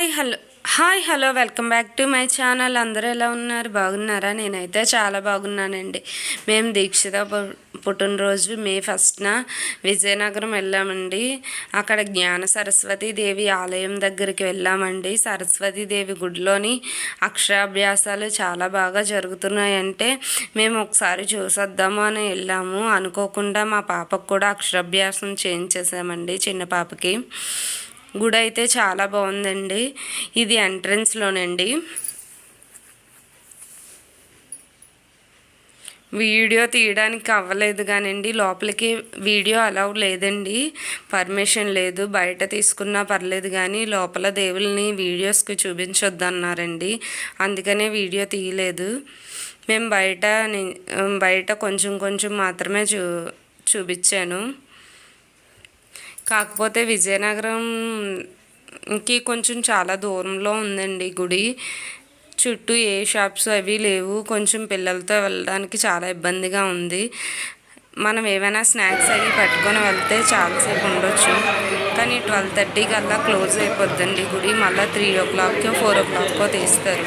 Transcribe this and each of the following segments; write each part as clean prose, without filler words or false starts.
Hello welcome back to my channel. అందరూ ఎలా ఉన్నారు? బాగున్నారా? నేనైతే చాలా బాగున్నానండి. మేము దీక్షిత పుట్టినరోజు మే 1న విజయనగరం వెళ్ళామండి. అక్కడ జ్ఞాన సరస్వతీదేవి ఆలయం దగ్గరికి వెళ్ళామండి. సరస్వతీదేవి గుడిలోని అక్షరాభ్యాసాలు చాలా బాగా జరుగుతున్నాయంటే మేము ఒకసారి చూసొద్దాము అని వెళ్ళాము. అనుకోకుండా మా పాపకు కూడా అక్షరాభ్యాసం చేయించేసామండి, చిన్న పాపకి. గుడి అయితే చాలా బాగుందండి. ఇది ఎంట్రన్స్లోనండి. వీడియో తీయడానికి అవ్వలేదు కానండి, లోపలికి వీడియో అలౌ లేదండి, పర్మిషన్ లేదు. బయట తీసుకున్నా పర్లేదు కానీ లోపల దేవుల్ని వీడియోస్కి చూపించొద్దు అన్నారండి. అందుకనే వీడియో తీయలేదు. మేము బయట కొంచెం కొంచెం మాత్రమే చూపించాను. కాకపోతే విజయనగరంకి కొంచెం చాలా దూరంలో ఉందండి గుడి. చుట్టూ ఏ షాప్స్ అవి లేవు. కొంచెం పిల్లలతో వెళ్ళడానికి చాలా ఇబ్బందిగా ఉంది. మనం ఏమైనా స్నాక్స్ అవి పట్టుకొని వెళ్తే చాలాసేపు ఉండొచ్చు, కానీ 12:30 కల్లా క్లోజ్ అయిపోద్దండి గుడి. మళ్ళీ 3 o'clock 4 o'clock తీస్తారు.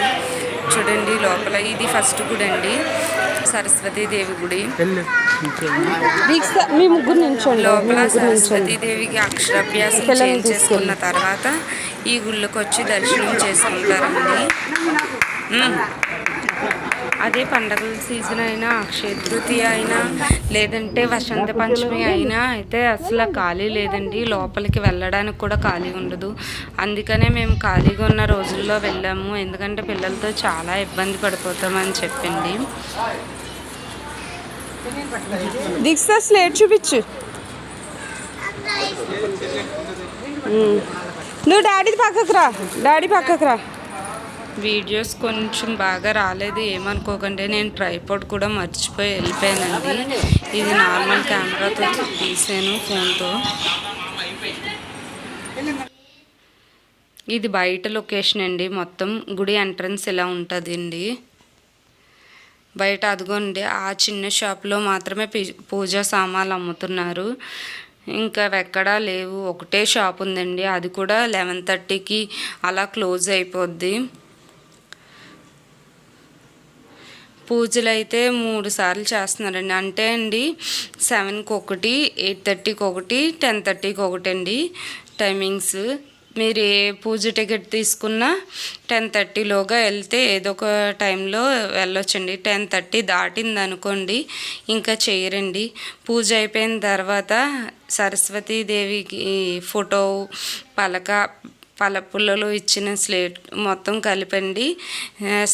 చూడండి లోపల ఇది ఫస్ట్ గుడి అండి, సరస్వతీదేవి గుడి. లోపల సరస్వతీదేవికి అక్షరాభ్యాసం చేయించేసుకున్న తర్వాత ఈ గుళ్ళకి వచ్చి దర్శనం చేసుకుంటారండి. అదే పండగల సీజన్ అయినా, అక్షయ తృతీయ అయినా, లేదంటే వసంత పంచమి అయినా అయితే అసలు ఖాళీ లేదండి. లోపలికి వెళ్ళడానికి కూడా ఖాళీ ఉండదు. అందుకనే మేము ఖాళీగా ఉన్న రోజుల్లో వెళ్ళాము. ఎందుకంటే పిల్లలతో చాలా ఇబ్బంది పడిపోతామని చెప్పింది. దీక్ష స్లేట్ చూపించు. నువ్వు డాడీ పక్కకు రా. వీడియోస్ కొంచెం బాగా రాలేదు, ఏమనుకోకండి. నేను ట్రైపాడ్ కూడా మర్చిపోయి వెళ్ళిపోయానండి. ఇది నార్మల్ కెమెరాతో తీసాను, ఫోన్తో. ఇది బయట లొకేషన్ అండి. మొత్తం గుడి ఎంట్రన్స్ ఇలా ఉంటుందండి. బయట అదిగోండి ఆ చిన్న షాప్లో మాత్రమే పూజా సామాన్లు అమ్ముతున్నారు. ఇంకా ఎక్కడా లేవు. ఒకటే షాప్ ఉందండి, అది కూడా 11:30కి అలా క్లోజ్ అయిపోద్ది. పూజలు అయితే 3 సార్లు చేస్తున్నారండి. అంటే అండి 7కి ఒకటి, 8:30కి ఒకటి, 10:30కి ఒకటి అండి టైమింగ్స్. మీరు ఏ పూజ టికెట్ తీసుకున్నా 10:30లోగా వెళ్తే ఏదో ఒక టైంలో వెళ్ళొచ్చండి. 10:30 దాటింది అనుకోండి ఇంకా చేయరండి. పూజ అయిపోయిన తర్వాత సరస్వతీదేవికి ఫోటో, పలపుల్లలో ఇచ్చిన స్లేట్ మొత్తం కలిపండి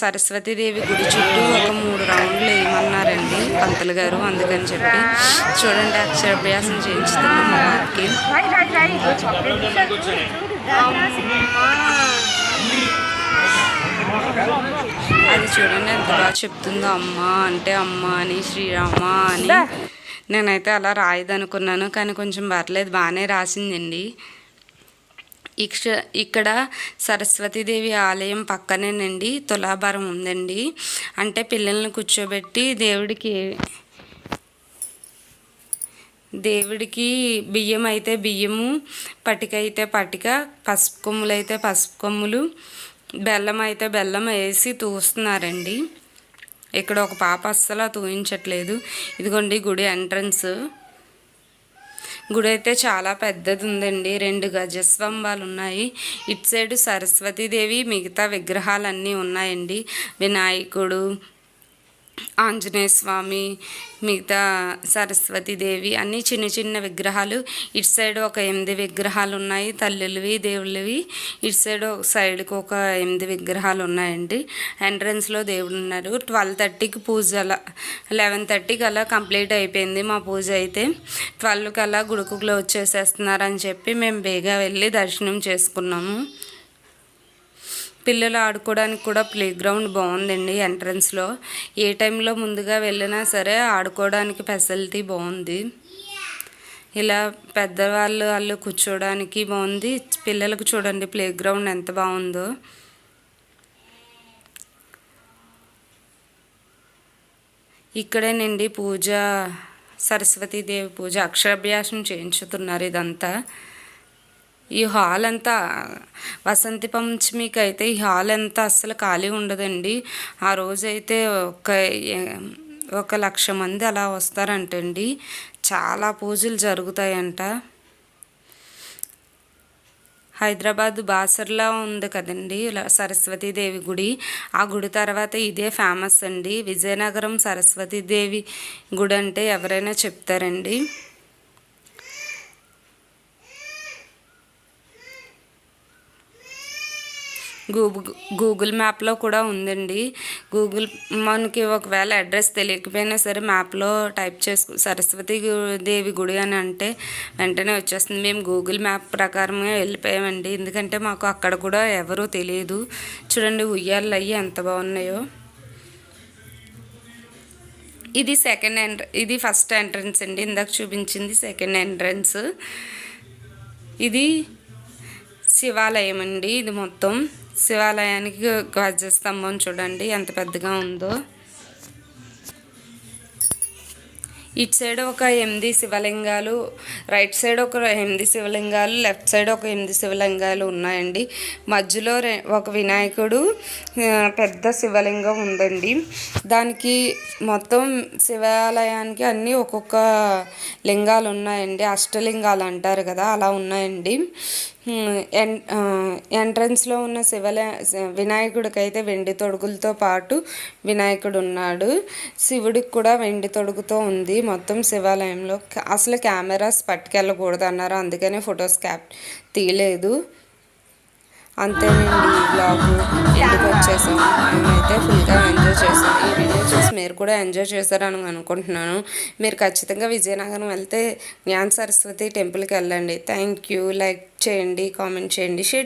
సరస్వతీదేవి గుడి చుట్టూ ఒక 3 రౌండ్లు వేయమన్నారండి పంతులు గారు. అందుకని చెప్పి చూడండి అక్షరాభ్యాసం చేయించుతున్నాం మా వారికి. అది చూడండి ఎంత బాగా చెప్తుందో. అమ్మ అంటే అమ్మ అని, శ్రీరామ అని. నేనైతే అలా రాయదనుకున్నాను, కానీ కొంచెం పర్లేదు, బాగానే రాసిందండి. ఇక్కడ సరస్వతీదేవి ఆలయం పక్కనేనండి తులాభారం ఉందండి. అంటే పిల్లల్ని కూర్చోబెట్టి దేవుడికి బియ్యం అయితే బియ్యము, పటిక అయితే పటిక, పసుపు కొమ్ములు అయితే పసుపు కొమ్ములు, బెల్లం అయితే బెల్లం వేసి తూస్తున్నారండి. ఇక్కడ ఒక పాప అస్సలు తూయించట్లేదు. ఇదిగోండి గుడి ఎంట్రన్స్. గుడి అయితే చాలా పెద్దది ఉందండి. 2 గజస్తంభాలు ఉన్నాయి. ఇటు సైడు సరస్వతీదేవి, మిగతా విగ్రహాలన్నీ ఉన్నాయండి. వినాయకుడు, ఆంజనేయ స్వామి, మిగతా సరస్వతీదేవి అన్నీ చిన్న చిన్న విగ్రహాలు. ఇటు సైడ్ ఒక 8 విగ్రహాలు ఉన్నాయి, తల్లులవి దేవుళ్ళవి. ఇటు సైడ్కి ఒక 8 విగ్రహాలు ఉన్నాయండి. ఎంట్రన్స్లో దేవుడు ఉన్నారు. 12:30కి పూజ, 11:30కి అలా కంప్లీట్ అయిపోయింది మా పూజ అయితే. 12కి అలా గుడికి క్లోజ్ చేసేస్తున్నారని చెప్పి మేము బేగా వెళ్ళి దర్శనం చేసుకున్నాము. పిల్లలు ఆడుకోవడానికి కూడా ప్లే గ్రౌండ్ బాగుందండి ఎంట్రన్స్లో. ఏ టైంలో ముందుగా వెళ్ళినా సరే ఆడుకోవడానికి ఫెసిలిటీ బాగుంది. ఇలా పెద్దవాళ్ళు కూర్చోవడానికి బాగుంది. పిల్లలకు చూడండి ప్లే గ్రౌండ్ ఎంత బాగుందో. ఇక్కడేనండి పూజ, సరస్వతీదేవి పూజ, అక్షరాభ్యాసం చేయించుతున్నారు. ఇదంతా ఈ హాల్ అంతా వసంత పంచమికి అయితే ఈ హాల్ అంతా అస్సలు ఖాళీ ఉండదండి. ఆ రోజైతే ఒక 1,00,000 మంది అలా వస్తారంటండి. చాలా పూజలు జరుగుతాయంట. హైదరాబాద్ బాసర్లా ఉంది కదండి సరస్వతీదేవి గుడి. ఆ గుడి తర్వాత ఇదే ఫేమస్ అండి. విజయనగరం సరస్వతీదేవి గుడి అంటే ఎవరైనా చెప్తారండి. గూగుల్ మ్యాప్లో కూడా ఉందండి. మనకి ఒకవేళ అడ్రస్ తెలియకపోయినా సరే మ్యాప్లో టైప్ సరస్వతి దేవి గుడి అని అంటే వెంటనే వచ్చేస్తుంది. మేము గూగుల్ మ్యాప్ ప్రకారమే వెళ్ళిపోయామండి. ఎందుకంటే మాకు అక్కడ కూడా ఎవరూ తెలియదు. చూడండి ఉయ్యాలు అయ్యి ఎంత బాగున్నాయో. ఇది ఫస్ట్ ఎంట్రన్స్ అండి. ఇందాక చూపించింది సెకండ్ ఎంట్రన్స్. ఇది శివాలయం అండి. ఇది మొత్తం శివాలయానికి ధ్వజస్తంభం చూడండి ఎంత పెద్దగా ఉందో. ఇటు సైడ్ ఒక 8 శివలింగాలు, రైట్ సైడ్ ఒక 8 శివలింగాలు, లెఫ్ట్ సైడ్ ఒక 8 శివలింగాలు ఉన్నాయండి. మధ్యలో ఒక వినాయకుడు పెద్ద శివలింగం ఉందండి. దానికి మొత్తం శివాలయానికి అన్నీ ఒక్కొక్క లింగాలు ఉన్నాయండి. అష్టలింగాలు అంటారు కదా, అలా ఉన్నాయండి. ఎంట్రన్స్లో ఉన్న వినాయకుడికి అయితే వెండి తొడుగులతో పాటు వినాయకుడు ఉన్నాడు. శివుడికి కూడా వెండి తొడుగుతో ఉంది. మొత్తం శివాలయంలో అసలు కెమెరాస్ పట్టుకెళ్ళకూడదు అన్నారు, అందుకనే ఫొటోస్ తీయలేదు. అంతేనండి ఈ వ్లాగ్. ఇంటికి వచ్చేసాం. మేమైతే ఫుల్గా ఎంజాయ్ చేసాం. ఈ వీడియో చూసి మీరు కూడా ఎంజాయ్ చేశారని అనుకుంటున్నాను. మీరు ఖచ్చితంగా విజయనగరం వెళ్తే జ్ఞాన సరస్వతి టెంపుల్కి వెళ్ళండి. Thank you. లైక్ చేయండి, కామెంట్ చేయండి, షేర్